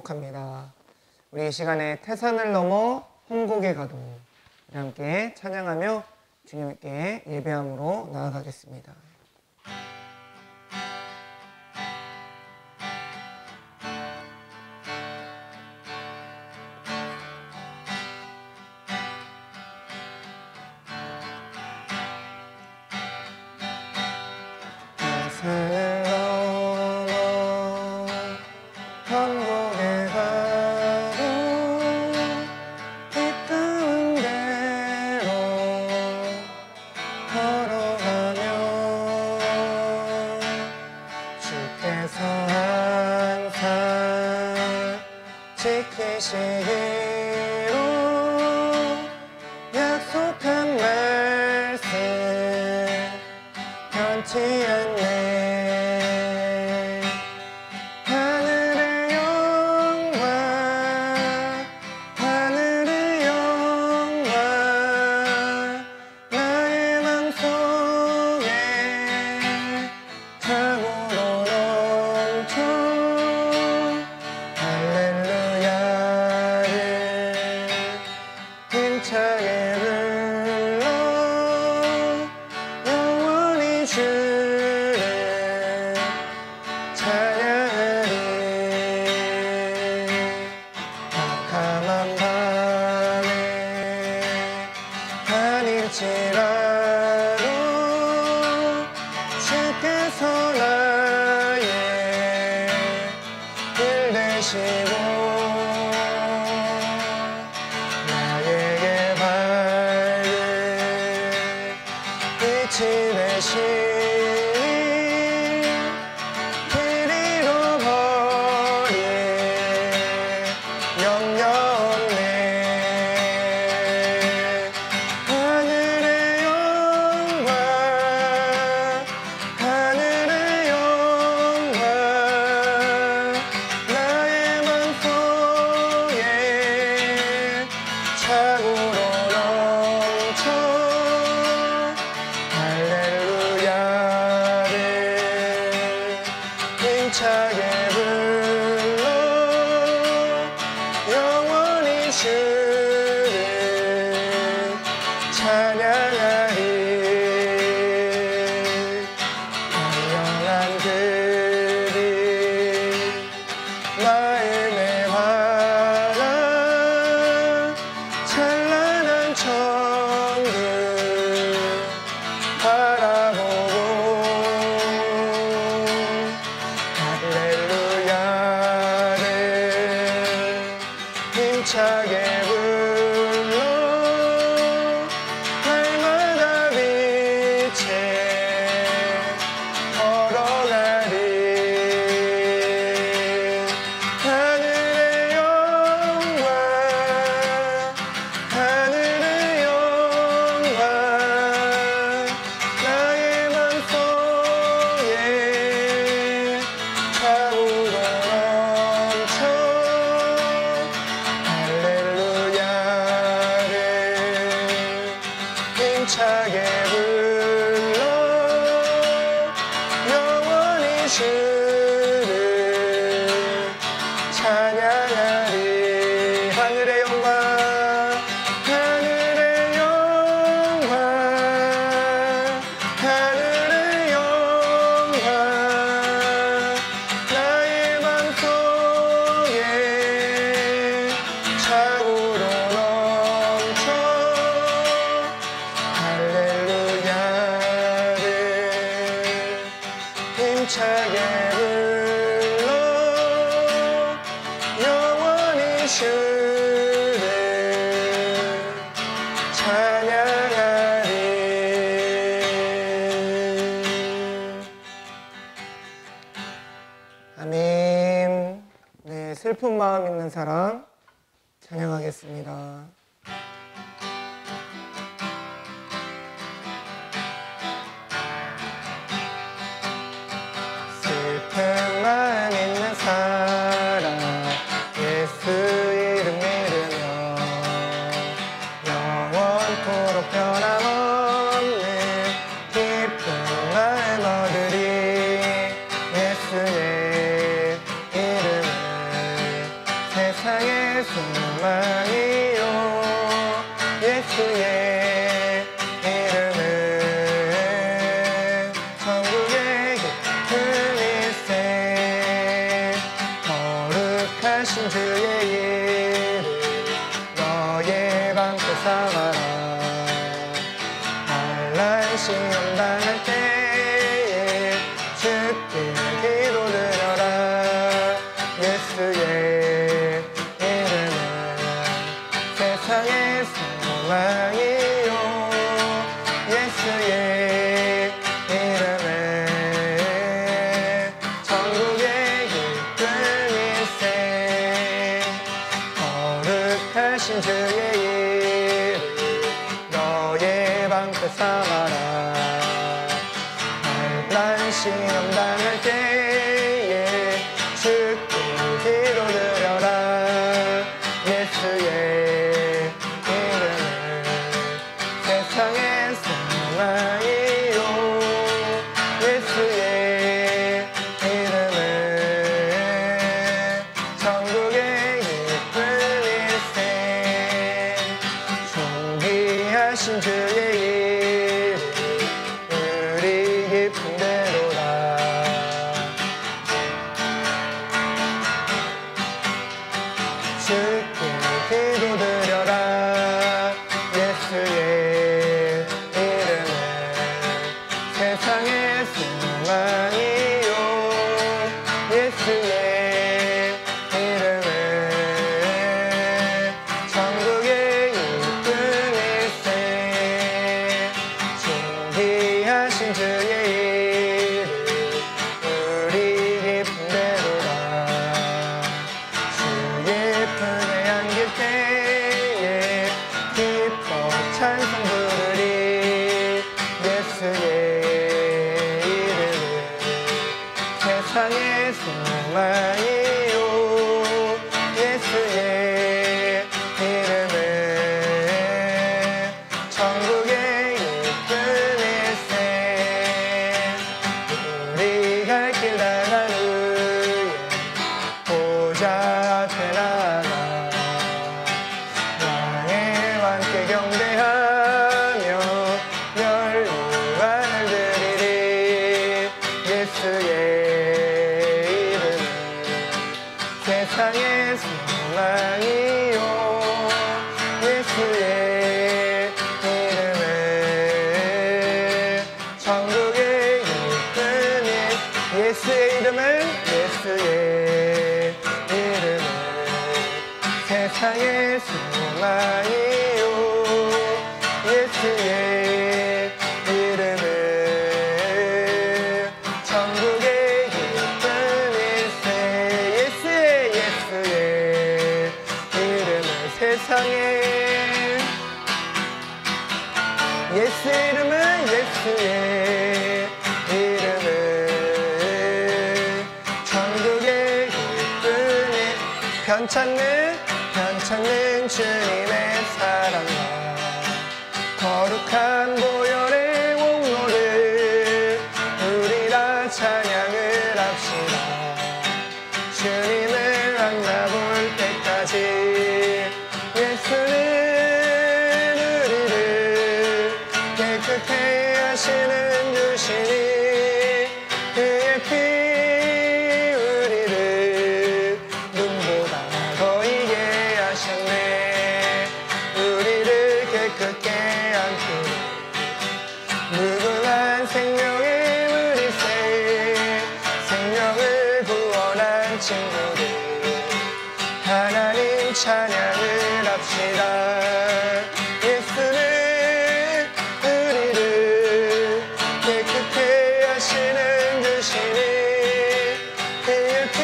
축복합니다. 우리 이 시간에 태산을 넘어 홍곡에 가도 함께 찬양하며 주님께 예배함으로 나아가겠습니다. 태산을 넘어 홍곡에 가도 이 가운데로 걸어가며 주께서 항상 지키시기로 약속한 말씀 변치 않네. 하늘의 영광 하늘의 영광 나의 맘속에 참으로 넘쳐 할렐루야를 힘차게 불러 영원히 주를 찬양하리. 캄캄한 밤에 아닐지라도 주께서 나의 길 되시고 나에게 밝은 빛이 되시니 길 잃어버릴 염려 없네. 하늘의 영광 하늘의 영광 나의 맘속에 차고로 넘쳐 할렐루야를 힘차게 불러 영원히 주를 찬양하리. 선명한 그리 마음에 바라 찬란한 천국 바라보고 할렐루야를 힘차게 불러 날마다 빛에 걸어가리. 하늘의 영광 하늘의 영광 나의 맘속에 차고로 넘쳐 할렐루야를 힘차게 불러 영원히 주를 찬양하리. 하늘의 영광 하늘의 영광 하늘의 영광 나의 맘속에 차고로 넘쳐 할렐루야를 힘차게 불러 영원히 주를 찬양하리. 아멘. 네, 슬픈 마음 있는 사람 찬양하겠습니다. 슬픈 마음 있는 사람 예수 이름 믿으며 영원토록 변함없는 기쁜 마음 얻으리. 예수의 이름을 예수의 이름은 천국의 깊은 일세 거룩하신 주의 이름 너의 방패 삼아라 환난 시험 당할 때에 주께 기도드려라 예수의 이름은 세상의 소망이요 예수의 이름은 천국의 깊은 일세 거룩하신 주의 이름 너의 방패 삼아라 환난 시험 당할 때에 주께 기도드려라 예수의 이름은 세상의 소망이요 예수의 이름은 천국의 깊은 일세 존귀하신 주의 이름 우리 깊은 대로라 주께 기도드려라 예수의 이름은 세상의 소망이요 예수의 이름은 천국의 깊은 일세 존귀하신 주의 이름 우리 깊은 대로라 주의 품에 안길 때에 기뻐 찬송 부르리 예수의 이름은 세상의 소망이요 예수의 이름은 천국의 깊은 일세 우리 갈 길 나간 후에 보좌 앞에 나가 왕의 왕께 경배하며 멸류관을 드리리 예수의 이름은 세상의 소망이요 예수의 이름은 천국의 깊은 일 예수의 이름은 세상의 소망이요 예수의 이름은 천국의 깊은 일세 예수의 이름은 세상의 예수의 이름은 천국의 깊은 일 편찮는 주님의 사랑과 거룩한 보혈의 공로를 우리 다 찬양을 합시다 주님을 만나볼 때까지 예수는 우리를 깨끗해 하시는 주시니 그의 피 우리를 눈보다 더 이게 하셨네 우리를 깨끗게 안고 무궁한 생명의 물이새 생명을 구원한 친구들 하나님 찬양을 합시다 예수는 우리를 깨끗해 하시는 주시니 그의 피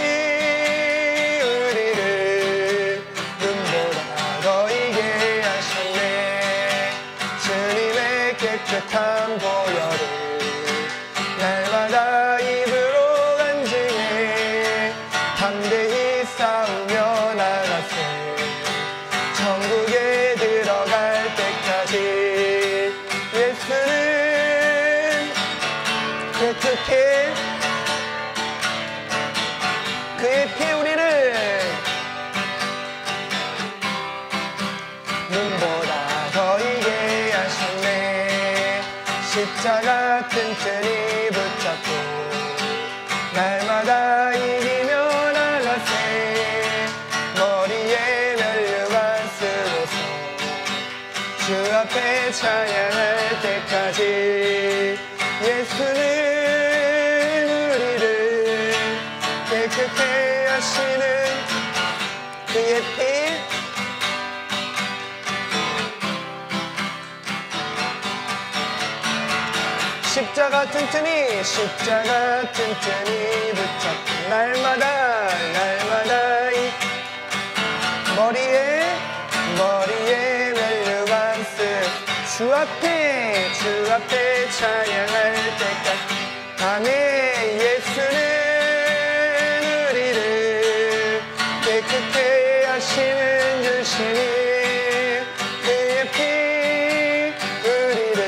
우리를 눈보다 더 이게 하셨네 주님의 깨끗한 보혈을 날마다 입으로 간증해 담대히 싸우며 나가세 천국에 들어갈 때까지 예수는 깨끗해 그의 피 우리를 눈보다 더 이게 십자가 튼튼히 붙잡고 날마다 이기며 나가세 머리에 면류관 쓰고서 주 앞에 찬양할 때까지 예수는 우리를 깨끗게 하시는 그의 피 십자가 튼튼히 붙잡고 날마다 이 머리에 면류관 주 앞에 찬양할 때까지 아멘 예수는 우리를 깨끗게 하시는 주시니 그의 피 우리를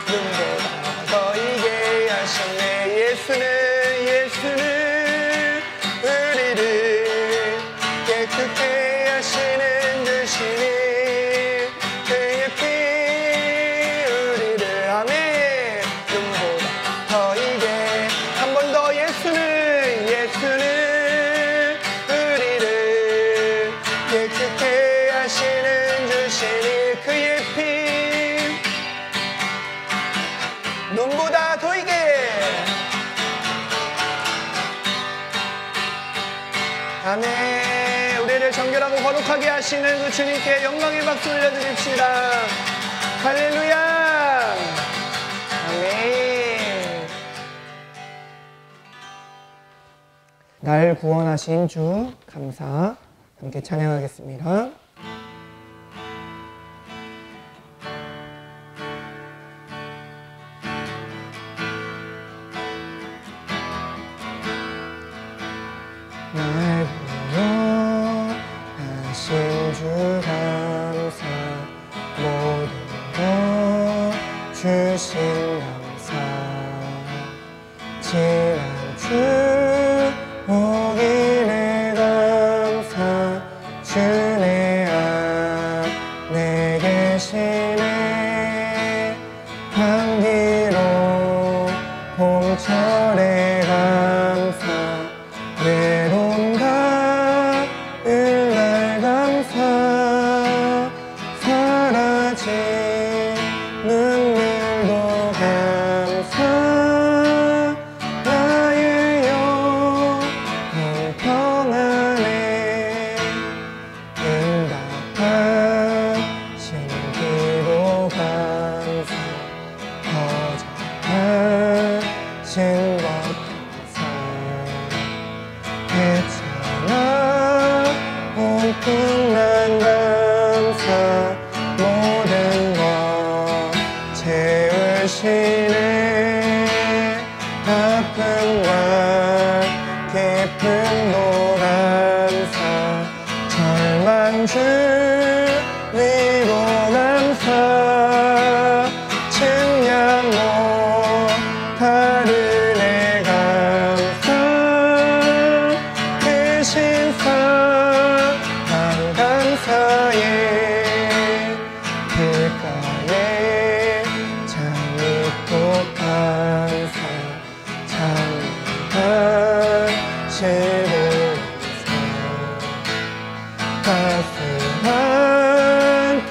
눈보다 더 이게 하셨네 예수는 우리를 깨끗게 하시는 주시니 그의 피 우리를 아멘 눈보다 더 이게 한 번 더 예수는 우리를 깨끗게 하시는 주시니 그의 피 눈보다 더 이게 아멘 우리를 정결하고 거룩하게 하시는 그 주님께 영광의 박수 올려드립시다 할렐루야 아멘 날 구원하신 주 감사 함께 찬양하겠습니다 날 구원하신 주 감사 모든 것 주신 감사 지난 주 오기를 감사 주내 안에 계시네 향기로 봄철에 감사 외로운 가을 날 감사 사라진 눈물도 감사 나의 영혼 평안에 응답하신 기도 감사 거절하신 것 괜찮아 온 끝난 감사 모든 것 채우시네 아픔과 기쁨도 감사 절망 주 위로 감사 측량 못하는 내 감사 신사랑 감사에 길가에 장미꽃 감사 장미하시고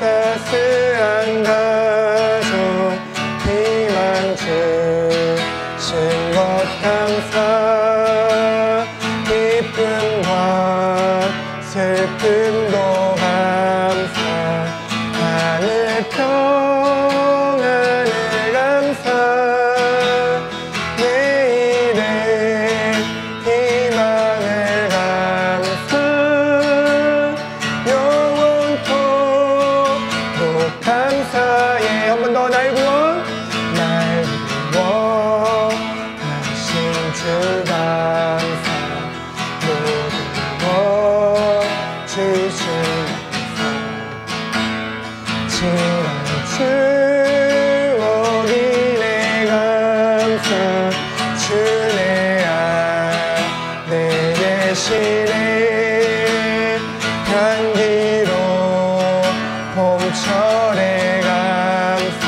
따스한 가족 희망 주신 것 감사 기쁨과 슬픔도 감사 하늘 평안을 감사 내일의 희망을 감사 영원토록 감사해 한 번 더 날 구원하신 주 감사 모든 것 주신 감사 지난 추억이 내 감사 주내 안에 계시네 향기로 봄철에 감사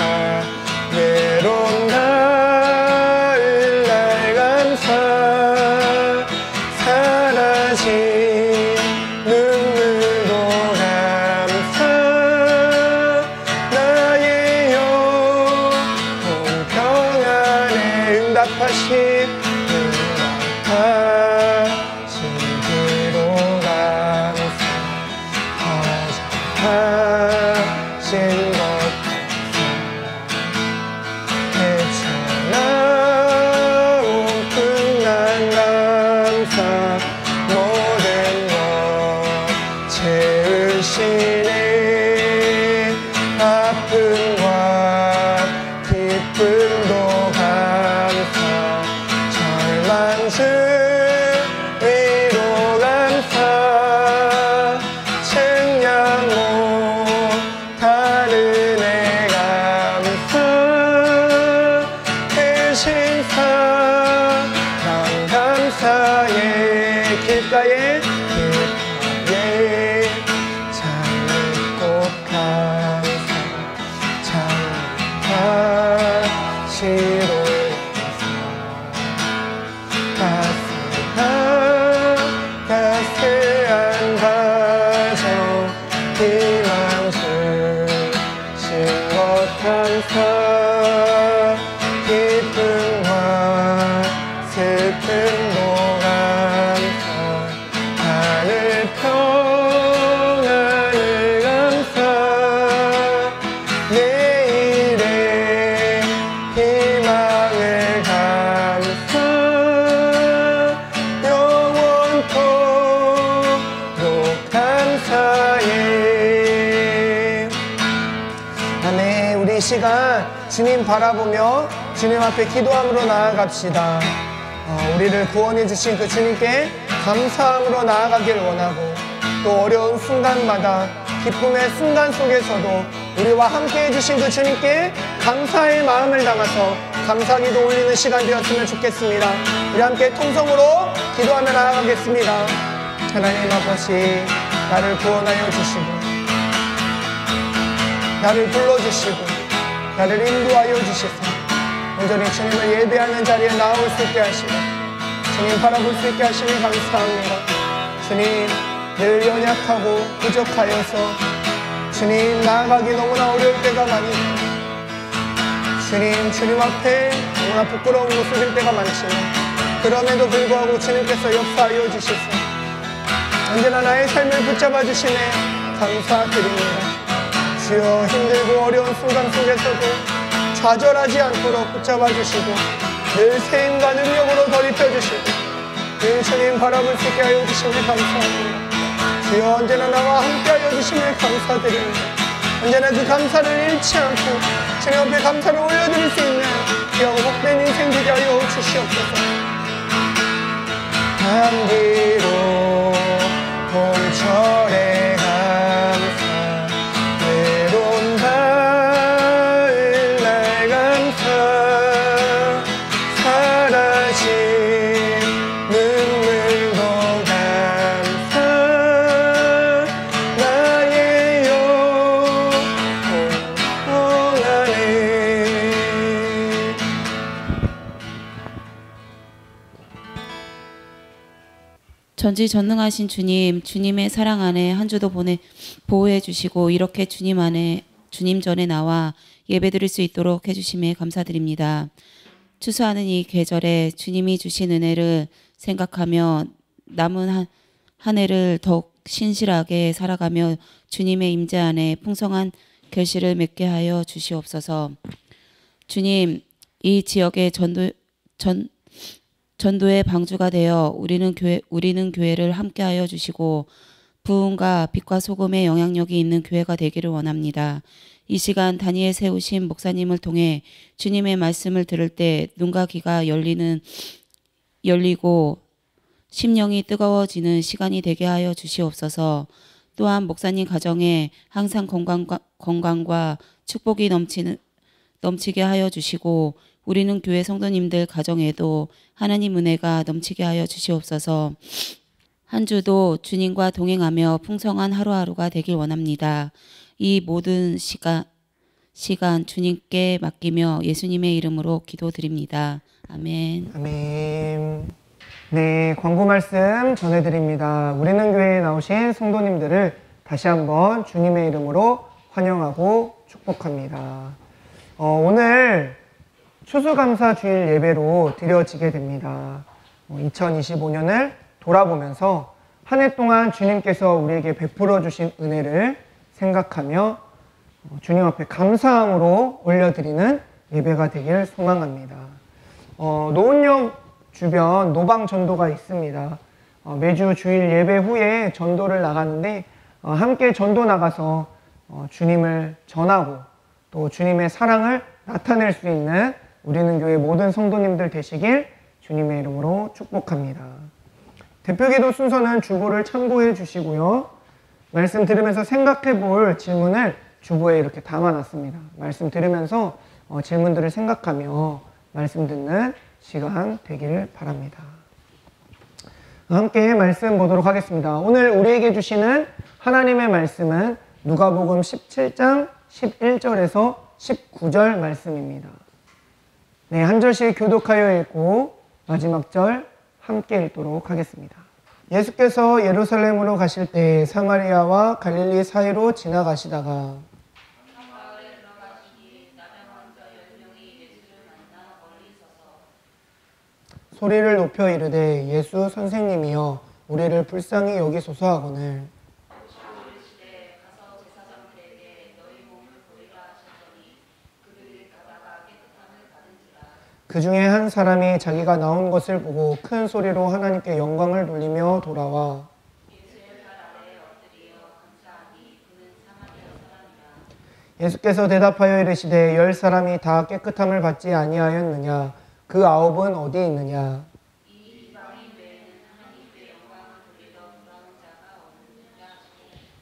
것 헤쳐나온 풍랑 감사 모든 것 채우시네 아픔과 기쁨도 감사 절망 주 위로 감사 측량 못하는 애 감사 대신 사랑 감사에 길가에 장미꽃 감사 장미밭으로 따스한 가정 희망 주신 것 감사 기쁨과 슬픔도 감사 하늘 평안을 감사 내일의 희망을 감사 영원토록 감사해. 아멘. 우리 이 시간 주님 바라보며 주님 앞에 기도함으로 나아갑시다. 우리를 구원해 주신 그 주님께 감사함으로 나아가길 원하고 또 어려운 순간마다 기쁨의 순간 속에서도 우리와 함께 해주신 그 주님께 감사의 마음을 담아서 감사기도 올리는 시간 되었으면 좋겠습니다. 우리 함께 통성으로 기도하며 나아가겠습니다. 하나님 아버지, 나를 구원하여 주시고 나를 불러주시고 나를 인도하여 주시사 온전히 주님을 예배하는 자리에 나올 수 있게 하시고 주님 바라볼 수 있게 하시니 감사합니다. 주님, 늘 연약하고 부족하여서 주님 나아가기 너무나 어려울 때가 많이 주님 앞에 너무나 부끄러운 모습일 때가 많지만 그럼에도 불구하고 주님께서 역사하여 주시사 언제나 나의 삶을 붙잡아 주시네 감사드립니다. 주여, 힘들고 어려운 순간 속에서도 좌절하지 않도록 붙잡아 주시고 늘 세임과 능력으로 덧입혀 주시고 늘 주님 바라볼 수 있게 하여 주시니 감사합니다. 주여, 언제나 나와 함께 하여 주시니 감사드립니다. 언제나 그 감사를 잃지 않고 주님 앞에 감사를 올려드릴 수 있는 귀하고 복된 인생 되게 하여 주시옵소서. 감기로 봄철에 감사 외로운 가을 날 감사 사라진 눈물도 감사 나의 영혼 안에 전지전능하신 주님, 주님의 사랑 안에 한 주도 보호해 주시고 이렇게 주님 전에 나와 예배드릴 수 있도록 해주심에 감사드립니다. 추수하는 이 계절에 주님이 주신 은혜를 생각하며 남은 한 해를 더욱 신실하게 살아가며 주님의 임재 안에 풍성한 결실을 맺게 하여 주시옵소서. 주님, 이 지역의 전도의 방주가 되어 우리는 교회를 함께하여 주시고 부흥과 빛과 소금의 영향력이 있는 교회가 되기를 원합니다. 이 시간 다니엘 세우신 목사님을 통해 주님의 말씀을 들을 때 눈과 귀가 열리고 심령이 뜨거워지는 시간이 되게 하여 주시옵소서. 또한 목사님 가정에 항상 건강과 축복이 넘치게 하여 주시고 우리는 교회 성도님들 가정에도 하나님 은혜가 넘치게 하여 주시옵소서. 한 주도 주님과 동행하며 풍성한 하루하루가 되길 원합니다. 이 모든 시간 주님께 맡기며 예수님의 이름으로 기도드립니다. 아멘. 아멘. 네, 광고 말씀 전해드립니다. 우리는 교회에 나오신 성도님들을 다시 한번 주님의 이름으로 환영하고 축복합니다. 오늘 추수감사 주일 예배로 드려지게 됩니다. 2025년을 돌아보면서 한 해 동안 주님께서 우리에게 베풀어 주신 은혜를 생각하며 주님 앞에 감사함으로 올려드리는 예배가 되길 소망합니다. 노은역 주변 노방 전도가 있습니다. 매주 주일 예배 후에 전도를 나가는데 함께 전도 나가서 주님을 전하고 또 주님의 사랑을 나타낼 수 있는 우리는 교회 모든 성도님들 되시길 주님의 이름으로 축복합니다. 대표기도 순서는 주보를 참고해 주시고요. 말씀 들으면서 생각해 볼 질문을 주보에 이렇게 담아놨습니다. 말씀 들으면서 질문들을 생각하며 말씀 듣는 시간 되기를 바랍니다. 함께 말씀 보도록 하겠습니다. 오늘 우리에게 주시는 하나님의 말씀은 누가복음 17장 11절에서 19절 말씀입니다. 네, 한 절씩 교독하여 읽고 마지막 절 함께 읽도록 하겠습니다. 예수께서 예루살렘으로 가실 때 사마리아와 갈릴리 사이로 지나가시다가 소리를 높여 이르되 예수 선생님이여 우리를 불쌍히 여기소서 하거늘 그 중에 한 사람이 자기가 나온 것을 보고 큰 소리로 하나님께 영광을 돌리며 돌아와 예수께서 대답하여 이르시되 10사람이 다 깨끗함을 받지 아니하였느냐 그 9은 어디 있느냐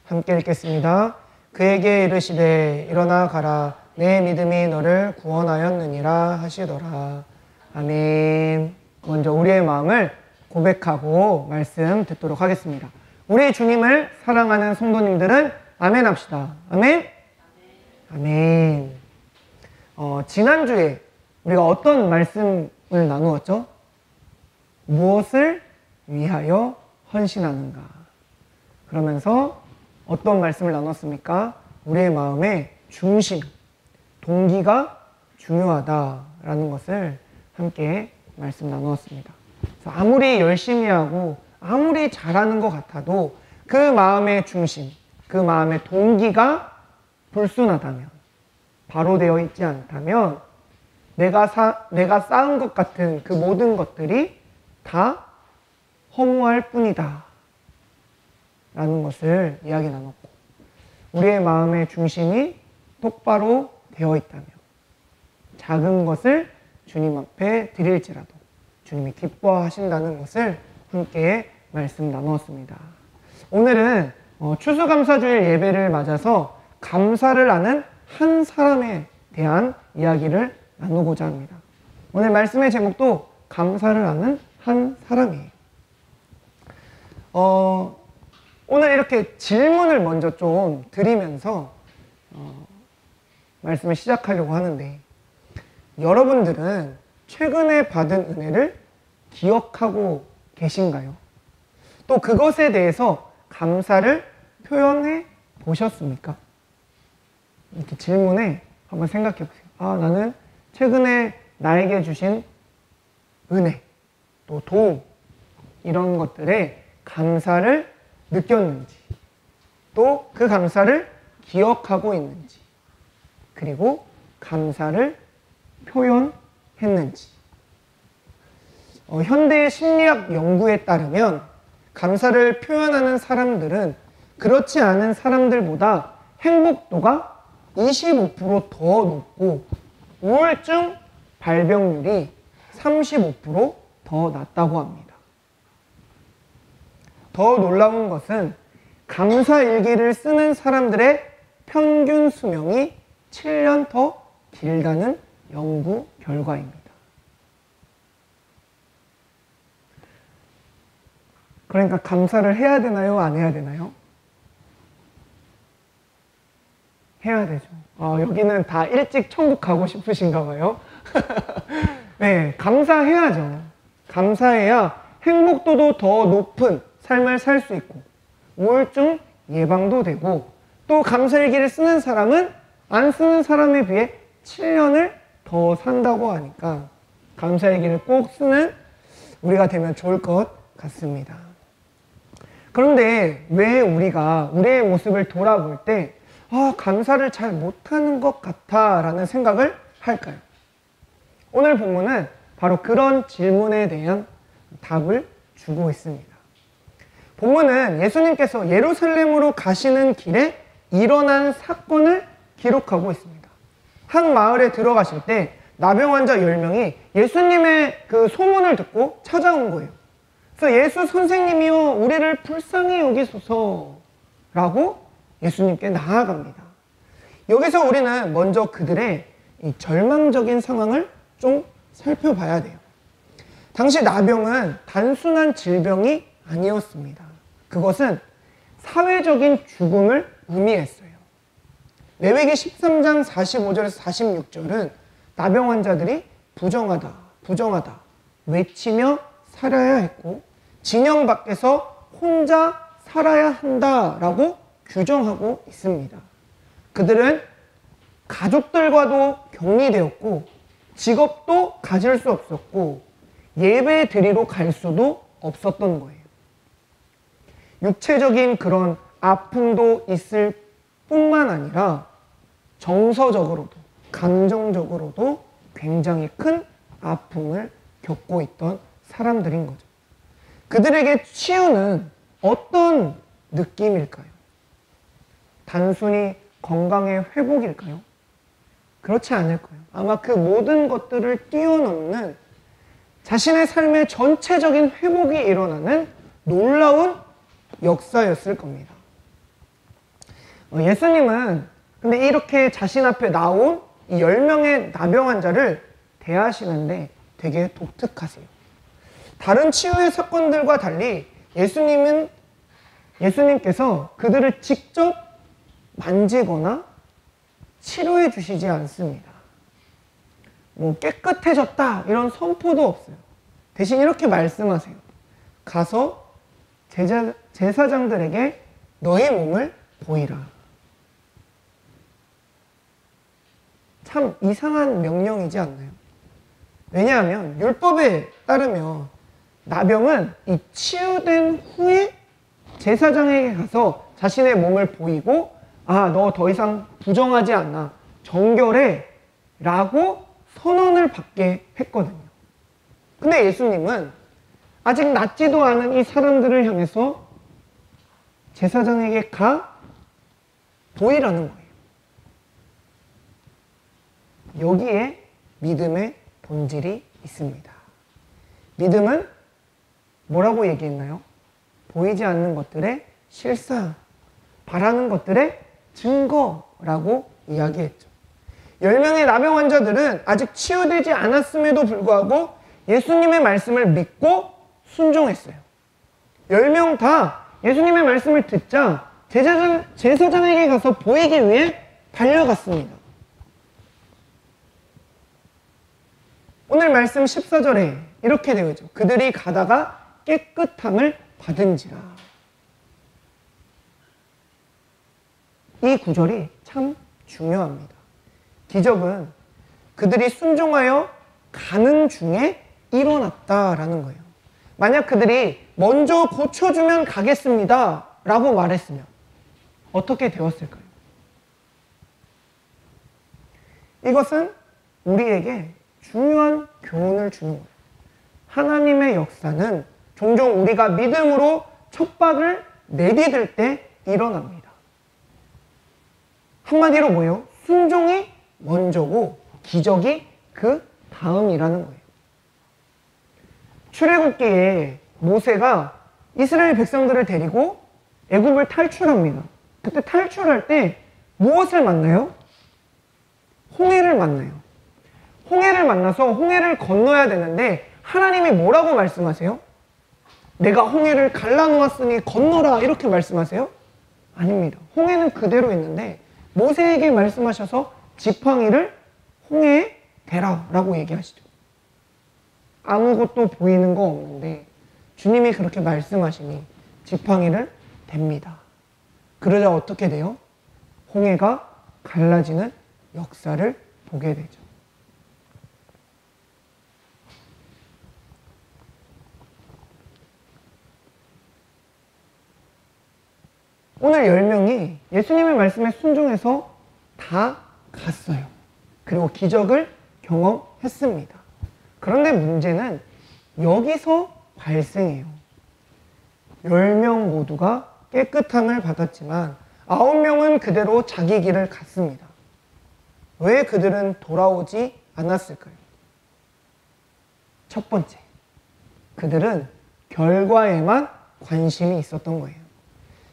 함께 읽겠습니다. 그에게 이르시되 일어나 가라 내 믿음이 너를 구원하였느니라 하시더라. 아멘. 먼저 우리의 마음을 고백하고 말씀 듣도록 하겠습니다. 우리 주님을 사랑하는 성도님들은 아멘 합시다. 아멘. 아멘. 지난주에 우리가 어떤 말씀을 나누었죠? 무엇을 위하여 헌신하는가? 그러면서 어떤 말씀을 나눴습니까? 우리의 마음의 중심, 동기가 중요하다라는 것을 함께 말씀 나누었습니다. 그래서 아무리 열심히 하고 아무리 잘하는 것 같아도 그 마음의 중심, 그 마음의 동기가 불순하다면, 바로 되어 있지 않다면 내가 쌓은 것 같은 그 모든 것들이 다 허무할 뿐이다 라는 것을 이야기 나눴고, 우리의 마음의 중심이 똑바로 되어 있다면 작은 것을 주님 앞에 드릴지라도 주님이 기뻐하신다는 것을 함께 말씀 나누었습니다. 오늘은 추수감사주일 예배를 맞아서 감사를 하는 한 사람에 대한 이야기를 나누고자 합니다. 오늘 말씀의 제목도 감사를 하는 한 사람이에요. 오늘 이렇게 질문을 먼저 좀 드리면서 말씀을 시작하려고 하는데, 여러분들은 최근에 받은 은혜를 기억하고 계신가요? 또 그것에 대해서 감사를 표현해 보셨습니까? 이렇게 질문에 한번 생각해 보세요. 나는 최근에 나에게 주신 은혜, 또 도움, 이런 것들에 감사를 느꼈는지, 또 그 감사를 기억하고 있는지, 그리고 감사를 표현했는지. 현대 심리학 연구에 따르면 감사를 표현하는 사람들은 그렇지 않은 사람들보다 행복도가 25% 더 높고 우울증 발병률이 35% 낮다고 합니다. 더 놀라운 것은 감사일기를 쓰는 사람들의 평균 수명이 7년 더 길다는 연구 결과입니다. 그러니까 감사를 해야 되나요? 안 해야 되나요? 해야 되죠. 여기는 다 일찍 천국 가고 싶으신가 봐요. 네, 감사해야죠. 감사해야 행복도도 더 높은 삶을 살 수 있고 우울증 예방도 되고, 또 감사일기를 쓰는 사람은 안 쓰는 사람에 비해 7년을 더 산다고 하니까 감사일기를 꼭 쓰는 우리가 되면 좋을 것 같습니다. 그런데 왜 우리가 우리의 모습을 돌아볼 때 감사를 잘 못하는 것 같아 라는 생각을 할까요? 오늘 본문은 바로 그런 질문에 대한 답을 주고 있습니다. 본문은 예수님께서 예루살렘으로 가시는 길에 일어난 사건을 기록하고 있습니다. 한 마을에 들어가실 때 나병 환자 10명이 예수님의 그 소문을 듣고 찾아온 거예요. 그래서 예수 선생님이여 우리를 불쌍히 여기소서 라고 예수님께 나아갑니다. 여기서 우리는 먼저 그들의 이 절망적인 상황을 좀 살펴봐야 돼요. 당시 나병은 단순한 질병이 아니었습니다. 그것은 사회적인 죽음을 의미했어요. 레위기 13장 45절에서 46절은 나병 환자들이 부정하다, 부정하다 외치며 살아야 했고 진영 밖에서 혼자 살아야 한다라고 규정하고 있습니다. 그들은 가족들과도 격리되었고 직업도 가질 수 없었고 예배 드리러 갈 수도 없었던 거예요. 육체적인 그런 아픔도 있을 뿐만 아니라 정서적으로도 감정적으로도 굉장히 큰 아픔을 겪고 있던 사람들인 거죠. 그들에게 치유는 어떤 느낌일까요? 단순히 건강의 회복일까요? 그렇지 않을 거예요. 아마 그 모든 것들을 뛰어넘는 자신의 삶의 전체적인 회복이 일어나는 놀라운 역사였을 겁니다. 예수님은 근데 이렇게 자신 앞에 나온 이 10명의 나병 환자를 대하시는데 되게 독특하세요. 다른 치유의 사건들과 달리 예수님께서 그들을 직접 만지거나 치료해 주시지 않습니다. 깨끗해졌다 이런 선포도 없어요. 대신 이렇게 말씀하세요. 가서 제사장들에게 너의 몸을 보이라. 참 이상한 명령이지 않나요? 왜냐하면 율법에 따르면 나병은 이 치유된 후에 제사장에게 가서 자신의 몸을 보이고 너 더 이상 부정하지 않나 정결해 라고 선언을 받게 했거든요. 근데 예수님은 아직 낫지도 않은 이 사람들을 향해서 제사장에게 가 보이라는 거예요. 여기에 믿음의 본질이 있습니다. 믿음은 뭐라고 얘기했나요? 보이지 않는 것들의 실상, 바라는 것들의 증거라고 이야기했죠. 10명의 나병 환자들은 아직 치유되지 않았음에도 불구하고 예수님의 말씀을 믿고 순종했어요. 10명 다 예수님의 말씀을 듣자 제사장에게 가서 보이기 위해 달려갔습니다. 오늘 말씀 14절에 이렇게 되어 있죠. 그들이 가다가 깨끗함을 받은지라. 이 구절이 참 중요합니다. 기적은 그들이 순종하여 가는 중에 일어났다라는 거예요. 만약 그들이 먼저 고쳐주면 가겠습니다 라고 말했으면 어떻게 되었을까요? 이것은 우리에게 중요한 교훈을 주는 거예요. 하나님의 역사는 종종 우리가 믿음으로 첫 발을 내디딜 때 일어납니다. 한마디로 뭐예요? 순종이 먼저고 기적이 그 다음이라는 거예요. 출애굽기에 모세가 이스라엘 백성들을 데리고 애굽을 탈출합니다. 그때 탈출할 때 무엇을 만나요? 홍해를 만나요. 홍해를 만나서 홍해를 건너야 되는데 하나님이 뭐라고 말씀하세요? 내가 홍해를 갈라놓았으니 건너라 이렇게 말씀하세요? 아닙니다. 홍해는 그대로 있는데 모세에게 말씀하셔서 지팡이를 홍해에 대라 라고 얘기하시죠. 아무것도 보이는 거 없는데 주님이 그렇게 말씀하시니 지팡이를 댑니다. 그러자 어떻게 돼요? 홍해가 갈라지는 역사를 보게 되죠. 오늘 10명이 예수님의 말씀에 순종해서 다 갔어요. 그리고 기적을 경험했습니다. 그런데 문제는 여기서 발생해요. 10명 모두가 깨끗함을 받았지만 9명은 그대로 자기 길을 갔습니다. 왜 그들은 돌아오지 않았을까요? 첫 번째, 그들은 결과에만 관심이 있었던 거예요.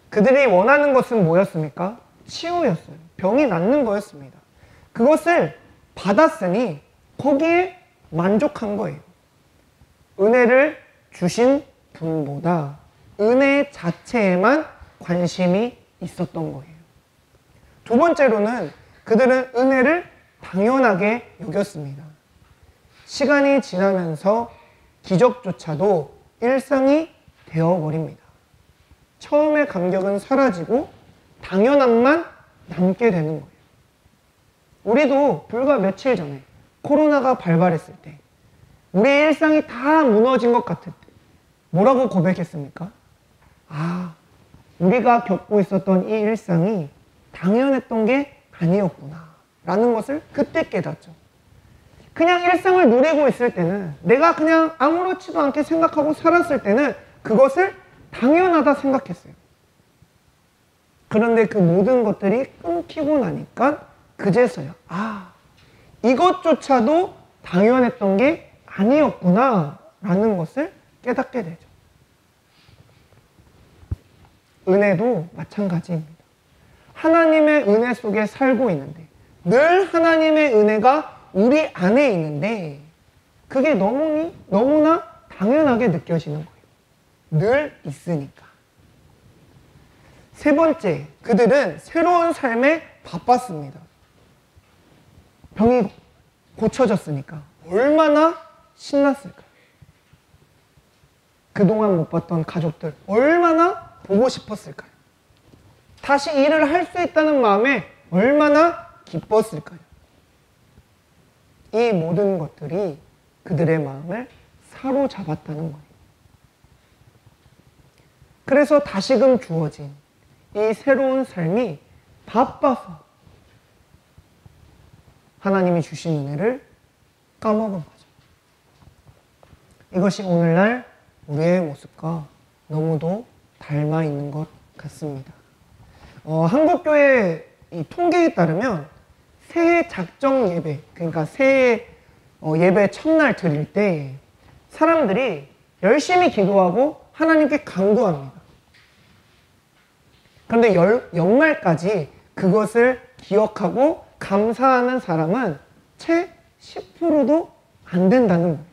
그들이 원하는 것은 뭐였습니까? 치유였어요. 병이 낫는 거였습니다. 그것을 받았으니 거기에 만족한 거예요. 은혜를 주신 분보다 은혜 자체에만 관심이 있었던 거예요. 두 번째로는 그들은 은혜를 당연하게 여겼습니다. 시간이 지나면서 기적조차도 일상이 되어버립니다. 처음의 감격은 사라지고 당연함만 남게 되는 거예요. 우리도 불과 며칠 전에 코로나가 발발했을 때 우리의 일상이 다 무너진 것 같을 때 뭐라고 고백했습니까? 우리가 겪고 있었던 이 일상이 당연했던 게 아니었구나 라는 것을 그때 깨닫죠. 그냥 일상을 누리고 있을 때는, 내가 그냥 아무렇지도 않게 생각하고 살았을 때는 그것을 당연하다 생각했어요. 그런데 그 모든 것들이 끊기고 나니까 그제서야 이것조차도 당연했던 게 아니었구나 라는 것을 깨닫게 되죠. 은혜도 마찬가지입니다. 하나님의 은혜 속에 살고 있는데, 늘 하나님의 은혜가 우리 안에 있는데 그게 너무나 당연하게 느껴지는 거예요. 늘 있으니까. 세 번째, 그들은 새로운 삶에 바빴습니다. 병이 고쳐졌으니까 얼마나 신났을까요? 그동안 못 봤던 가족들 얼마나 보고 싶었을까요? 다시 일을 할 수 있다는 마음에 얼마나 기뻤을까요? 이 모든 것들이 그들의 마음을 사로잡았다는 거예요. 그래서 다시금 주어진 이 새로운 삶이 바빠서 하나님이 주신 은혜를 까먹은 거죠. 이것이 오늘날 우리의 모습과 너무도 닮아 있는 것 같습니다. 한국교회 이 통계에 따르면 새해 작정 예배, 그러니까 새해 예배 첫날 드릴 때 사람들이 열심히 기도하고 하나님께 간구합니다. 그런데 연말까지 그것을 기억하고 감사하는 사람은 채 10%도 안 된다는 거예요.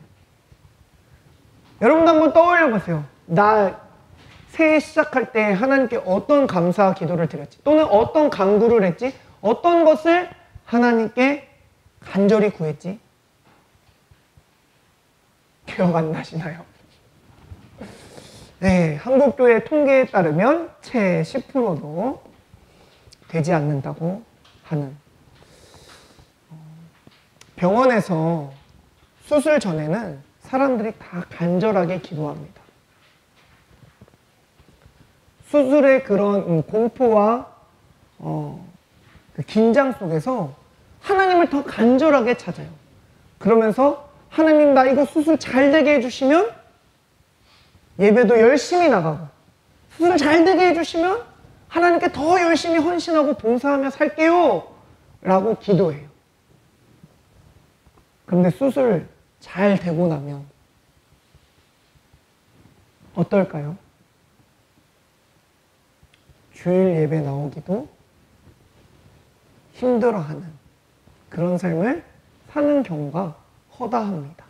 여러분도 한번 떠올려 보세요. 나 새해 시작할 때 하나님께 어떤 감사 기도를 드렸지? 또는 어떤 간구를 했지? 어떤 것을 하나님께 간절히 구했지? 기억 안 나시나요? 네, 한국교회 통계에 따르면 채 10%도 되지 않는다고 하는. 병원에서 수술 전에는 사람들이 다 간절하게 기도합니다. 수술의 그런 공포와 그 긴장 속에서 하나님을 더 간절하게 찾아요. 그러면서 하나님, 나 이거 수술 잘 되게 해주시면 예배도 열심히 나가고, 수술 잘 되게 해주시면 하나님께 더 열심히 헌신하고 봉사하며 살게요 라고 기도해요. 그런데 수술 잘 되고 나면 어떨까요? 주일 예배 나오기도 힘들어하는 그런 삶을 사는 경우가 허다합니다.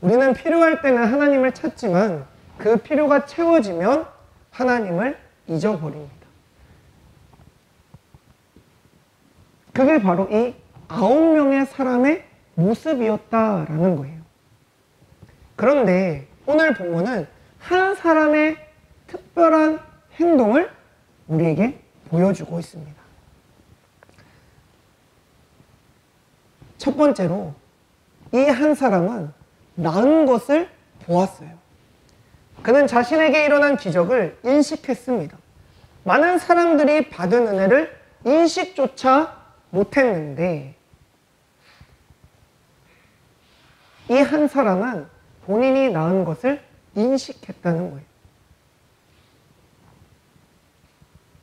우리는 필요할 때는 하나님을 찾지만 그 필요가 채워지면 하나님을 잊어버립니다. 그게 바로 이 9명의 사람의 모습이었다라는 거예요. 그런데 오늘 본문은 한 사람의 특별한 행동을 우리에게 보여주고 있습니다. 첫 번째로 이 한 사람은 나은 것을 보았어요. 그는 자신에게 일어난 기적을 인식했습니다. 많은 사람들이 받은 은혜를 인식조차 못했는데 이 한 사람은 본인이 낳은 것을 인식했다는 거예요.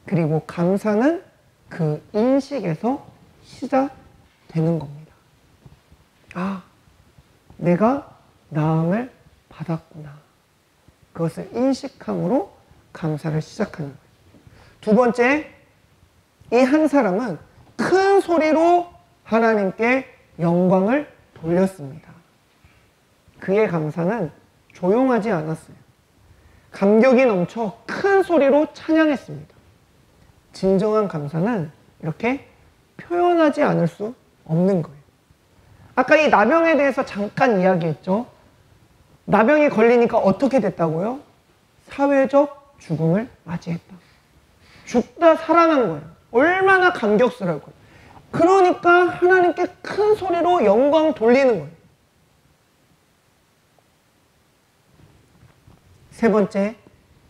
그리고 감사는 그 인식에서 시작되는 겁니다. 아, 내가 낳음을 받았구나. 그것을 인식함으로 감사를 시작하는 거예요. 두 번째, 이 한 사람은 큰 소리로 하나님께 영광을 돌렸습니다. 그의 감사는 조용하지 않았어요. 감격이 넘쳐 큰 소리로 찬양했습니다. 진정한 감사는 이렇게 표현하지 않을 수 없는 거예요. 아까 이 나병에 대해서 잠깐 이야기했죠. 나병이 걸리니까 어떻게 됐다고요? 사회적 죽음을 맞이했다. 죽다 살아난 거예요. 얼마나 감격스러울까요? 그러니까 하나님께 큰 소리로 영광 돌리는 거예요. 세 번째,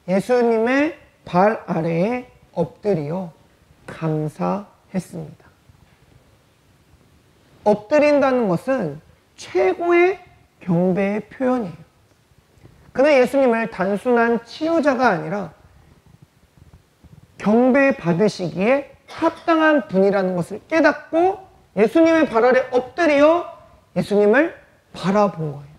예수님의 발 아래에 엎드려 감사했습니다. 엎드린다는 것은 최고의 경배의 표현이에요. 그는 예수님을 단순한 치유자가 아니라 경배받으시기에 합당한 분이라는 것을 깨닫고 예수님의 발 아래 엎드려 예수님을 바라본 거예요.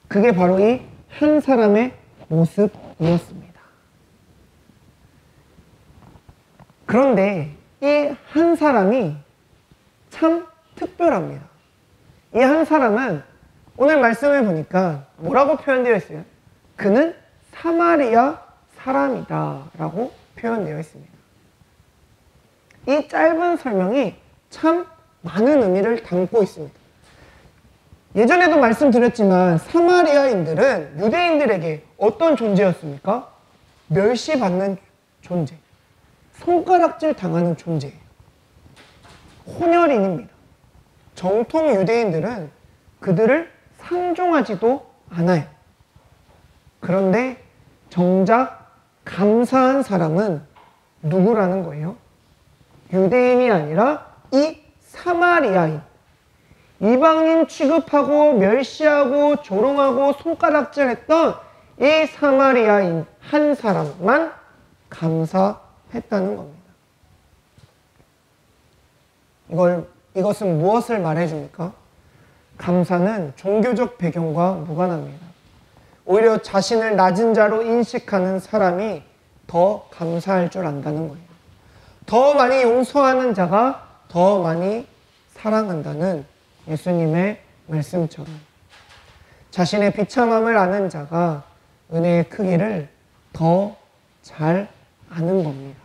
그게 바로 이 한 사람의 모습이었습니다. 그런데 이 한 사람이 참 특별합니다. 이 한 사람은 오늘 말씀을 보니까 뭐라고 표현되어 있어요? 그는 사마리아 사람이다 라고 표현되어 있습니다. 이 짧은 설명이 참 많은 의미를 담고 있습니다. 예전에도 말씀드렸지만 사마리아인들은 유대인들에게 어떤 존재였습니까? 멸시받는 존재, 손가락질 당하는 존재예요. 혼혈인입니다. 정통 유대인들은 그들을 상종하지도 않아요. 그런데 정작 감사한 사람은 누구라는 거예요? 유대인이 아니라 이 사마리아인, 이방인 취급하고 멸시하고 조롱하고 손가락질했던 이 사마리아인 한 사람만 감사했다는 겁니다. 이것은 무엇을 말해줍니까? 감사는 종교적 배경과 무관합니다. 오히려 자신을 낮은 자로 인식하는 사람이 더 감사할 줄 안다는 거예요. 더 많이 용서하는 자가 더 많이 사랑한다는 예수님의 말씀처럼 자신의 비참함을 아는 자가 은혜의 크기를 더 잘 아는 겁니다.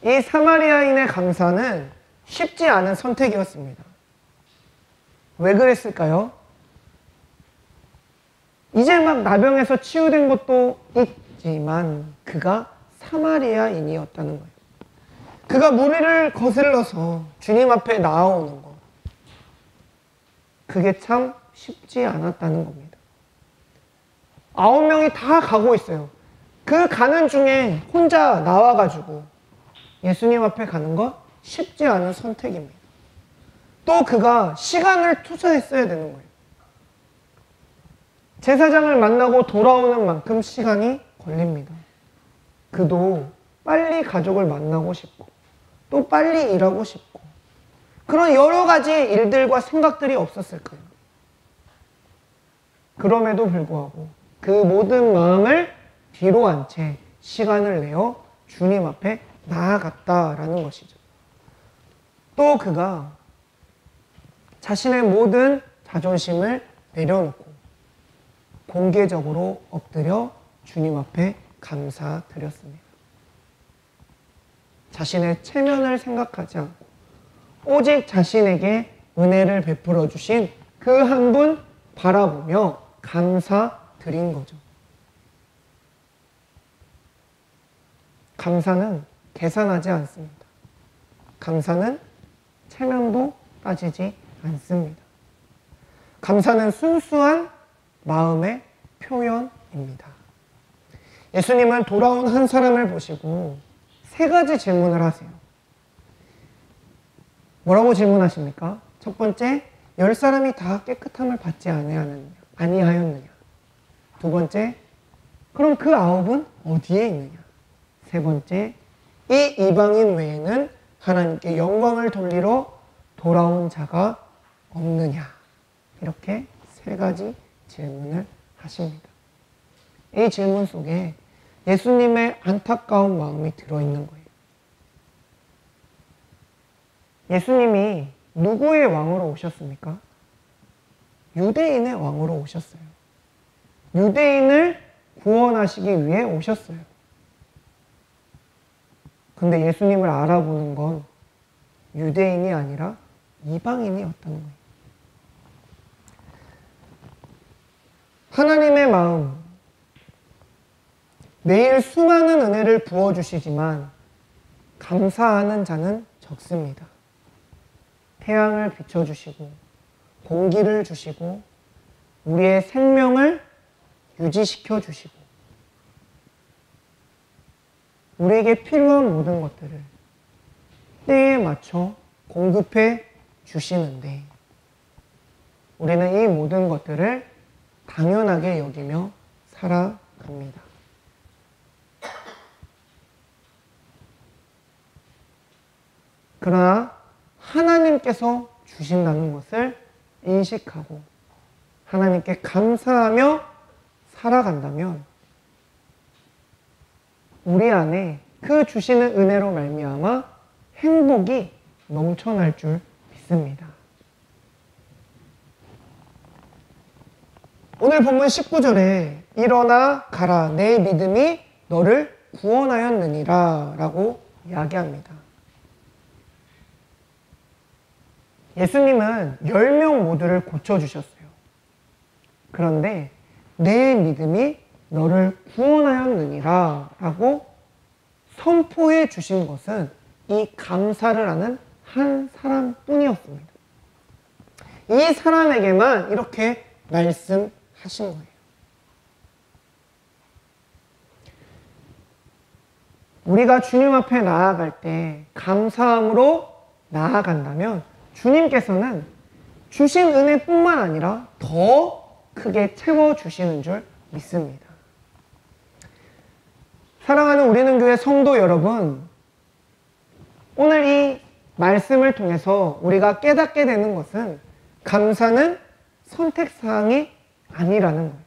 이 사마리아인의 감사는 쉽지 않은 선택이었습니다. 왜 그랬을까요? 이제 막 나병에서 치유된 것도 있지만 그가 사마리아인이었다는 거예요. 그가 무리를 거슬러서 주님 앞에 나아오는 것, 그게 참 쉽지 않았다는 겁니다. 9명이 다 가고 있어요. 그 가는 중에 혼자 나와가지고 예수님 앞에 가는 것 쉽지 않은 선택입니다. 또 그가 시간을 투자했어야 되는 거예요. 제사장을 만나고 돌아오는 만큼 시간이 걸립니다. 그도 빨리 가족을 만나고 싶고 또 빨리 일하고 싶고 그런 여러 가지 일들과 생각들이 없었을 거예요. 그럼에도 불구하고 그 모든 마음을 뒤로 한 채 시간을 내어 주님 앞에 나아갔다라는 것이죠. 또 그가 자신의 모든 자존심을 내려놓고 공개적으로 엎드려 주님 앞에 감사드렸습니다. 자신의 체면을 생각하지 않고 오직 자신에게 은혜를 베풀어 주신 그 한 분 바라보며 감사드린 거죠. 감사는 계산하지 않습니다. 감사는 체면도 따지지 않습니다. 감사는 순수한 마음의 표현입니다. 입니다. 예수님은 돌아온 한 사람을 보시고 세 가지 질문을 하세요. 뭐라고 질문하십니까? 첫 번째, 10사람이 다 깨끗함을 받지 아니하였느냐? 두 번째, 그럼 그 9은 어디에 있느냐? 세 번째, 이 이방인 외에는 하나님께 영광을 돌리러 돌아온 자가 없느냐? 이렇게 세 가지 질문을 하십니다. 이 질문 속에 예수님의 안타까운 마음이 들어있는 거예요. 예수님이 누구의 왕으로 오셨습니까? 유대인의 왕으로 오셨어요. 유대인을 구원하시기 위해 오셨어요. 근데 예수님을 알아보는 건 유대인이 아니라 이방인이었다는 거예요. 하나님의 마음, 매일 수많은 은혜를 부어주시지만 감사하는 자는 적습니다. 태양을 비춰주시고 공기를 주시고 우리의 생명을 유지시켜 주시고 우리에게 필요한 모든 것들을 때에 맞춰 공급해 주시는데 우리는 이 모든 것들을 당연하게 여기며 살아갑니다. 그러나 하나님께서 주신다는 것을 인식하고 하나님께 감사하며 살아간다면 우리 안에 그 주시는 은혜로 말미암아 행복이 넘쳐날 줄 믿습니다. 오늘 본문 19절에 일어나 가라 내 믿음이 너를 구원하였느니라 라고 이야기합니다. 예수님은 10명 모두를 고쳐주셨어요. 그런데 내 믿음이 너를 구원하였느니라 라고 선포해 주신 것은 이 감사를 하는 한 사람뿐이었습니다. 이 사람에게만 이렇게 말씀하신 거예요. 우리가 주님 앞에 나아갈 때 감사함으로 나아간다면 주님께서는 주신 은혜뿐만 아니라 더 크게 채워주시는 줄 믿습니다. 사랑하는 우리는 교회 성도 여러분, 오늘 이 말씀을 통해서 우리가 깨닫게 되는 것은 감사는 선택사항이 아니라는 거예요.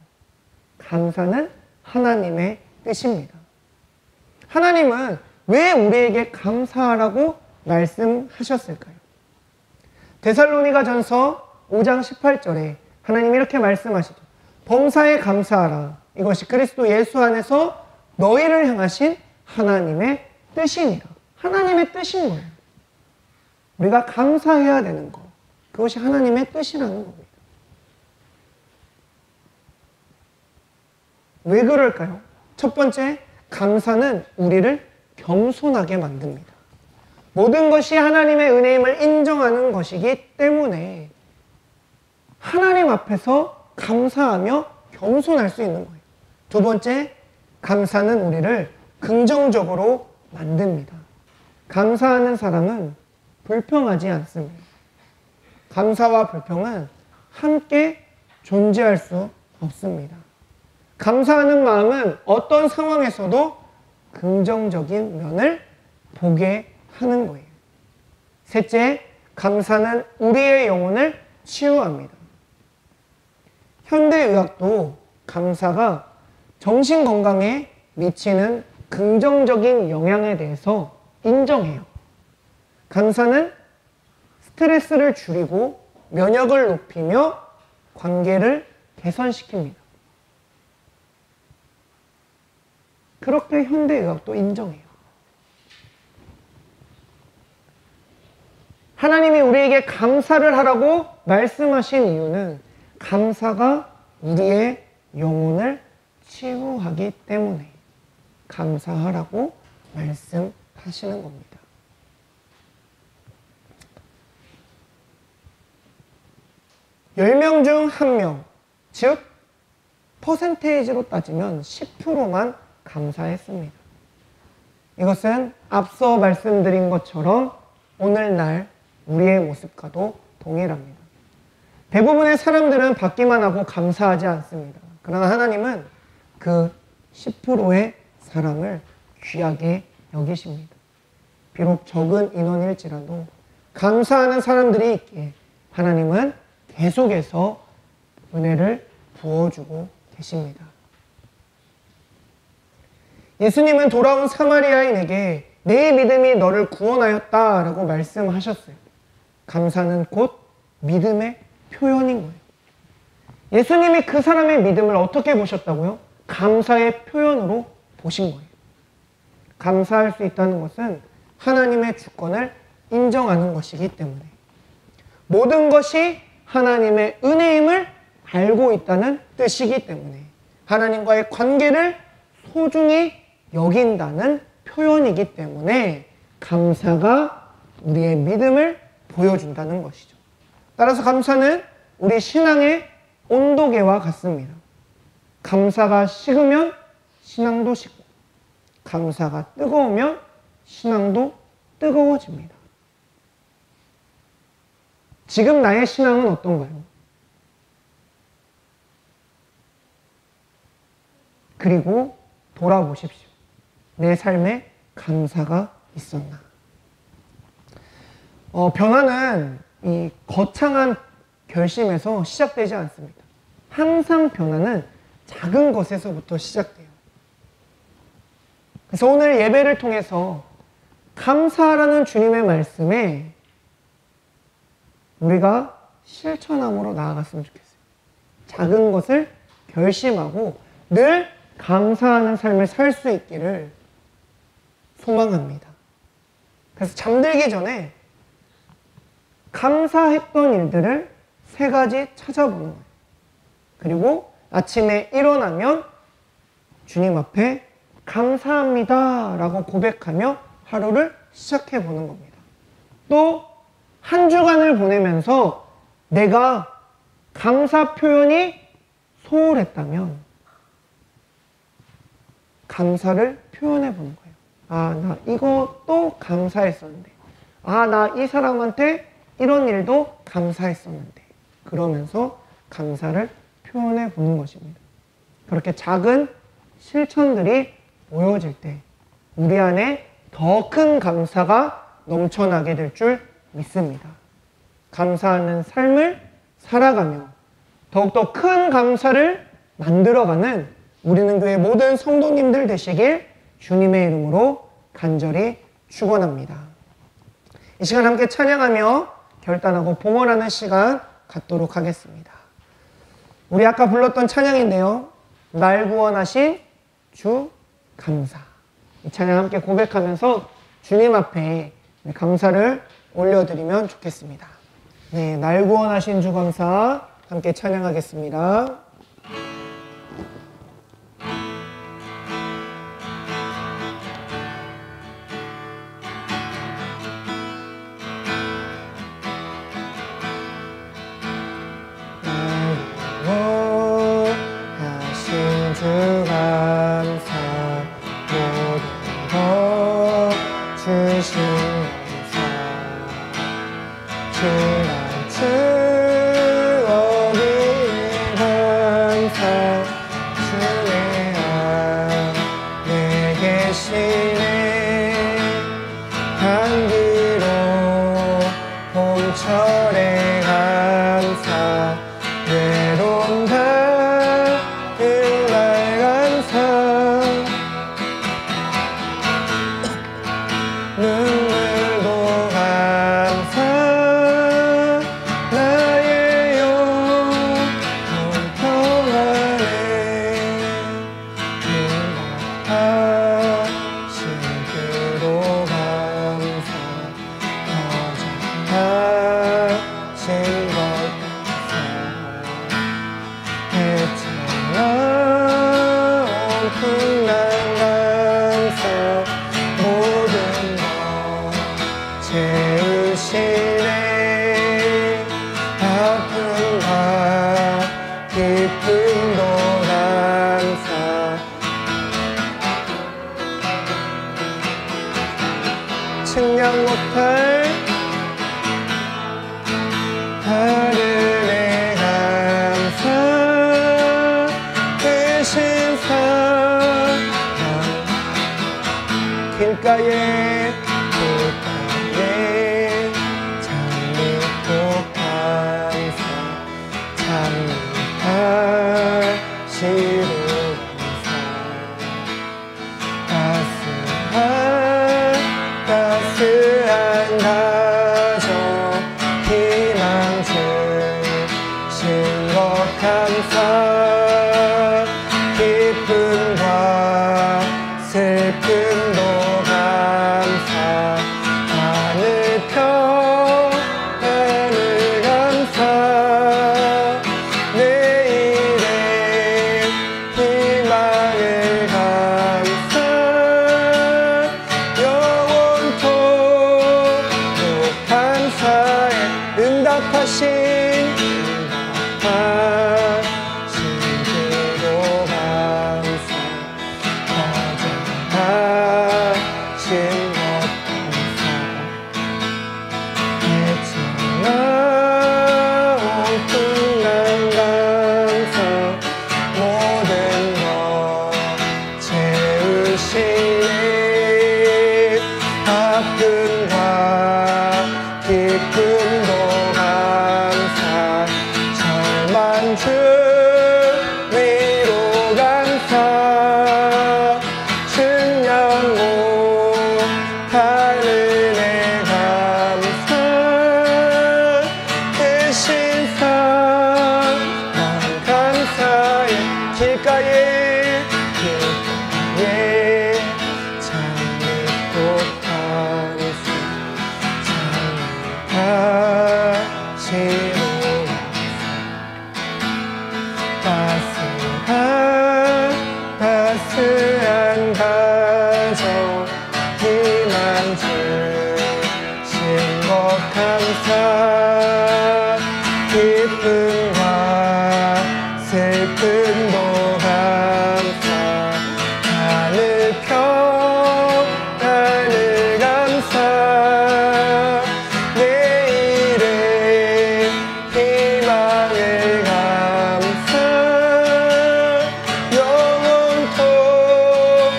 감사는 하나님의 뜻입니다. 하나님은 왜 우리에게 감사하라고 말씀하셨을까요? 데살로니가전서 5장 18절에 하나님이 이렇게 말씀하시죠. 범사에 감사하라. 이것이 그리스도 예수 안에서 너희를 향하신 하나님의 뜻이니라. 하나님의 뜻인 거예요. 우리가 감사해야 되는 거. 그것이 하나님의 뜻이라는 겁니다. 왜 그럴까요? 첫 번째, 감사는 우리를 겸손하게 만듭니다. 모든 것이 하나님의 은혜임을 인정하는 것이기 때문에 하나님 앞에서 감사하며 겸손할 수 있는 거예요. 두 번째, 감사는 우리를 긍정적으로 만듭니다. 감사하는 사람은 불평하지 않습니다. 감사와 불평은 함께 존재할 수 없습니다. 감사하는 마음은 어떤 상황에서도 긍정적인 면을 보게 하는 거예요. 셋째, 감사는 우리의 영혼을 치유합니다. 현대의학도 감사가 정신건강에 미치는 긍정적인 영향에 대해서 인정해요. 감사는 스트레스를 줄이고 면역을 높이며 관계를 개선시킵니다. 그렇게 현대의학도 인정해요. 하나님이 우리에게 감사를 하라고 말씀하신 이유는 감사가 우리의 영혼을 치유하기 때문에 감사하라고 말씀하시는 겁니다. (10명 중 1명) 즉 퍼센테이지로 따지면 10%만 감사했습니다. 이것은 앞서 말씀드린 것처럼 오늘날 우리의 모습과도 동일합니다. 대부분의 사람들은 받기만 하고 감사하지 않습니다. 그러나 하나님은 그 10%의 사람을 귀하게 여기십니다. 비록 적은 인원일지라도 감사하는 사람들이 있기에 하나님은 계속해서 은혜를 부어주고 계십니다. 예수님은 돌아온 사마리아인에게 내 믿음이 너를 구원하였다 라고 말씀하셨어요. 감사는 곧 믿음의 표현인 거예요. 예수님이 그 사람의 믿음을 어떻게 보셨다고요? 감사의 표현으로 보신 거예요. 감사할 수 있다는 것은 하나님의 주권을 인정하는 것이기 때문에, 모든 것이 하나님의 은혜임을 알고 있다는 뜻이기 때문에, 하나님과의 관계를 소중히 여긴다는 표현이기 때문에 감사가 우리의 믿음을 보여준다는 것이죠. 따라서 감사는 우리 신앙의 온도계와 같습니다. 감사가 식으면 신앙도 식고, 감사가 뜨거우면 신앙도 뜨거워집니다. 지금 나의 신앙은 어떤가요? 그리고 돌아보십시오. 내 삶에 감사가 있었나? 변화는 이 거창한 결심에서 시작되지 않습니다. 항상 변화는 작은 것에서부터 시작돼요. 그래서 오늘 예배를 통해서 감사하라는 주님의 말씀에 우리가 실천함으로 나아갔으면 좋겠어요. 작은 것을 결심하고 늘 감사하는 삶을 살 수 있기를 소망합니다. 그래서 잠들기 전에 감사했던 일들을 3가지 찾아보는 거예요. 그리고 아침에 일어나면 주님 앞에 감사합니다 라고 고백하며 하루를 시작해 보는 겁니다. 또 한 주간을 보내면서 내가 감사 표현이 소홀했다면 감사를 표현해 보는 거예요. 아, 나 이것도 감사했었는데, 아, 나 이 사람한테 이런 일도 감사했었는데, 그러면서 감사를 표현해 보는 것입니다. 그렇게 작은 실천들이 모여질 때 우리 안에 더 큰 감사가 넘쳐나게 될 줄 믿습니다. 감사하는 삶을 살아가며 더욱더 큰 감사를 만들어가는 우리는 교회 모든 성도님들 되시길 주님의 이름으로 간절히 축원합니다. 이 시간 함께 찬양하며 결단하고 봉헌하는 시간 갖도록 하겠습니다. 우리 아까 불렀던 찬양인데요, 날 구원하신 주 감사. 이 찬양 함께 고백하면서 주님 앞에 감사를 올려드리면 좋겠습니다. 네, 날 구원하신 주 감사 함께 찬양하겠습니다. 측량 못할 하늘의 감사 크신 사랑 길가에 찬미고 감사 찬미하시로 따스한 가정 희망 주신 것 감사 기쁨과 슬픔도 감사 하늘 평안을 감사 내일의 희망을 감사 감사해 응답하신 주로 감사 가장하신 것 감사 헤쳐나온 풍랑 감사 모든 것 채우시네 아픔과 기쁨도 감사 절망 주 위로 감사 측량 못할 은혜 감사 크신 사랑 감사해 길가에 찬미꽃 감사 하시로 따스한 가정 희망 주신 것 감사 기쁨과 슬픔도 감사 하늘 평안을 감사 희망을 감사 영원토록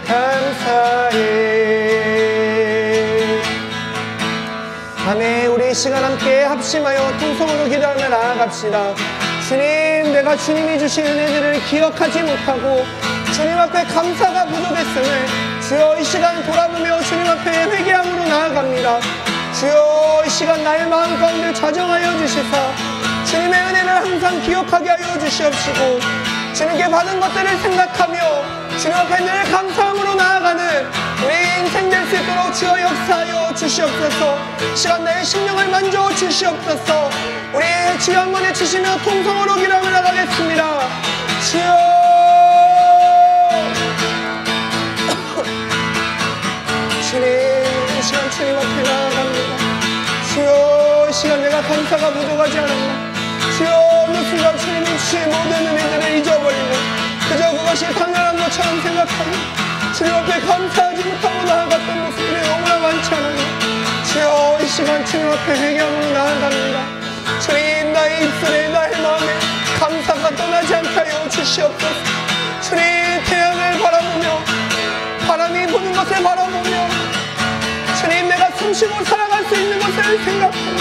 감사해. 아멘. 우리 이 시간 함께 합심하여 통성으로 기도하며 나아갑시다. 주님, 내가 주님이 주신 은혜들을 기억하지 못하고 주님 앞에 감사가 부족했음을 주여 이 시간 돌아보며 주님 앞에 회개함으로 나아갑니다. 주여 이 시간 나의 마음 가운데 좌정하여 주시사 주님의 은혜를 항상 기억하게 하여 주시옵시고 주님께 받은 것들을 생각하며 주님 앞에 늘 감사함으로 나아가는 우리 인생 될 수 있도록 주여 역사하여 주시옵소서. 시간 나의 심령을 만져 주시옵소서. 우리 주여 한 번 해주시며 통성으로 기도하며 나가겠습니다. 주여 주님, 이 시간 주님 앞에 나아갑니다. 주여 이 시간 내가 감사가 부족하지 않았나. 주여 어느 순간 주님이 주신 모든 은혜들을 잊어버리고 그저 그것이 당연한 것처럼 생각하며 주님 앞에 감사하지 못하고 나아갔던 모습들이 너무나 많지 않아요. 주여 이 시간 주님 앞에 회개함으로 나아갑니다. 주님, 나의 입술에 나의 마음에 감사가 떠나지 않게 하여 주시옵소서. 주님, 태양을 바라보며 바람이 부는 것을 바라보며 주님, 내가 숨쉬고 살아갈 수 있는 것을 생각하며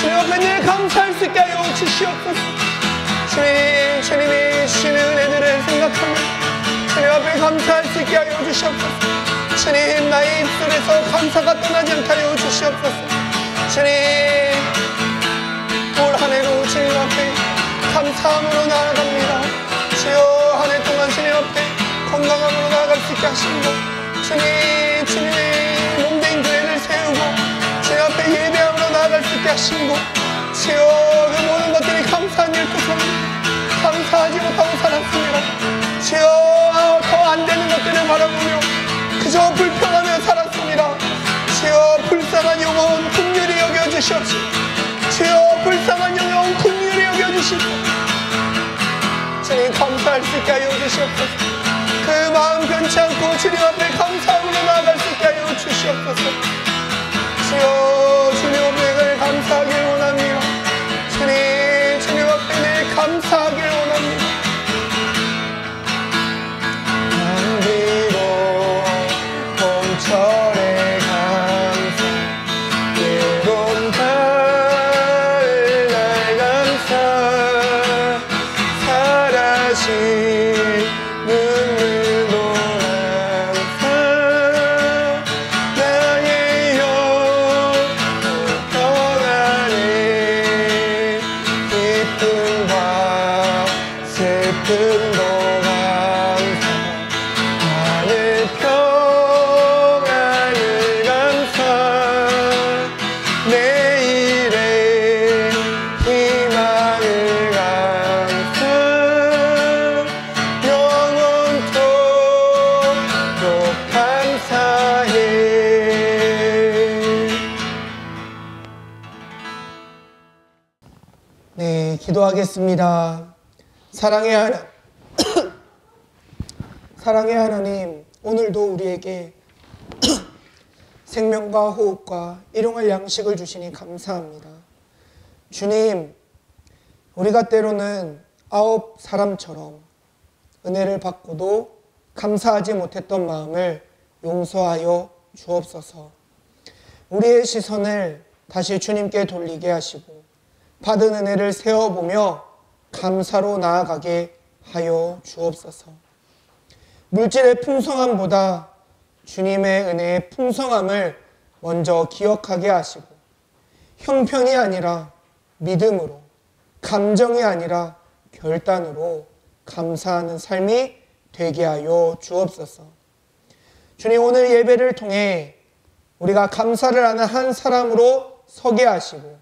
주님 앞에 늘 감사할 수 있게 하여 주시옵소서. 주님, 주님이 주시는 은혜들을 생각하며 주님 앞에 감사할 수 있게 하여 주시옵소서. 주님, 나의 입술에서 감사가 떠나지 않게 하여 주시옵소서. 주님, 올 한 해도 주님 앞에 감사함으로 나아갑니다. 주여 한 해 동안 주님 앞에 건강함으로 나아갈 수 있게 하시고 주님, 주님의 몸된 교회를 세우고 주님 앞에 예배함으로 나아갈 수 있게 하시고 주여 그 모든 것들이 감사한 일투성입니다. 감사하지 못하고 살았습니다. 주여 더 안 되는 것들을 바라보며 그저 불평하며 살았습니다. 주여 불쌍한 영혼 긍휼히 여겨주시옵시고 주여 불쌍한 영혼 긍휼히 여겨주시옵소서. 주님, 감사할 수 있게 하여 주시옵소서. 그 마음 변치 않고 주님 앞에 감사함으로 나아갈 수 있게 하여 주시옵소서. 절에 감사 외로움 달날 감사 사라진 눈물도 감사 나의 영혼 평안에 기쁨과 슬픔도 감사 하늘 평안을 감사 내일의 희망을 감사 영원토록 감사해. 네, 기도하겠습니다. 사랑의 하나님, 오늘도 우리에게 생명과 호흡과 일용할 양식을 주시니 감사합니다. 주님, 우리가 때로는 9사람처럼 은혜를 받고도 감사하지 못했던 마음을 용서하여 주옵소서. 우리의 시선을 다시 주님께 돌리게 하시고 받은 은혜를 세어보며 감사로 나아가게 하여 주옵소서. 물질의 풍성함보다 주님의 은혜의 풍성함을 먼저 기억하게 하시고 형편이 아니라 믿음으로, 감정이 아니라 결단으로 감사하는 삶이 되게 하여 주옵소서. 주님, 오늘 예배를 통해 우리가 감사를 하는 한 사람으로 서게 하시고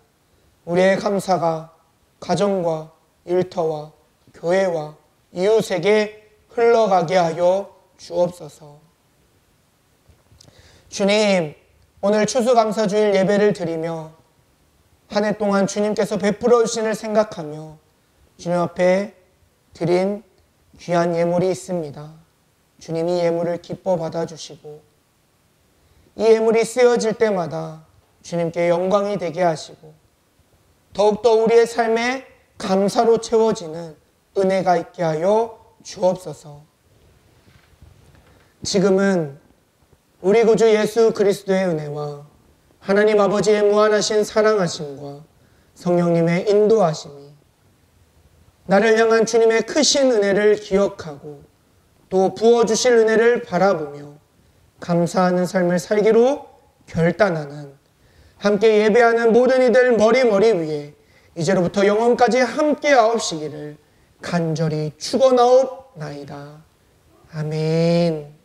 우리의 감사가 가정과 일터와 교회와 이웃에게 흘러가게 하여 주옵소서. 주님, 오늘 추수감사주일 예배를 드리며 한 해 동안 주님께서 베풀어 주신을 생각하며 주님 앞에 드린 귀한 예물이 있습니다. 주님이 예물을 기뻐 받아주시고 이 예물이 쓰여질 때마다 주님께 영광이 되게 하시고 더욱더 우리의 삶에 감사로 채워지는 은혜가 있게 하여 주옵소서. 지금은 우리 구주 예수 그리스도의 은혜와 하나님 아버지의 무한하신 사랑하심과 성령님의 인도하심이 나를 향한 주님의 크신 은혜를 기억하고 또 부어주실 은혜를 바라보며 감사하는 삶을 살기로 결단하는 함께 예배하는 모든 이들 머리 위에 이제로부터 영원까지 함께 하옵시기를 간절히 축원하옵나이다. 아멘.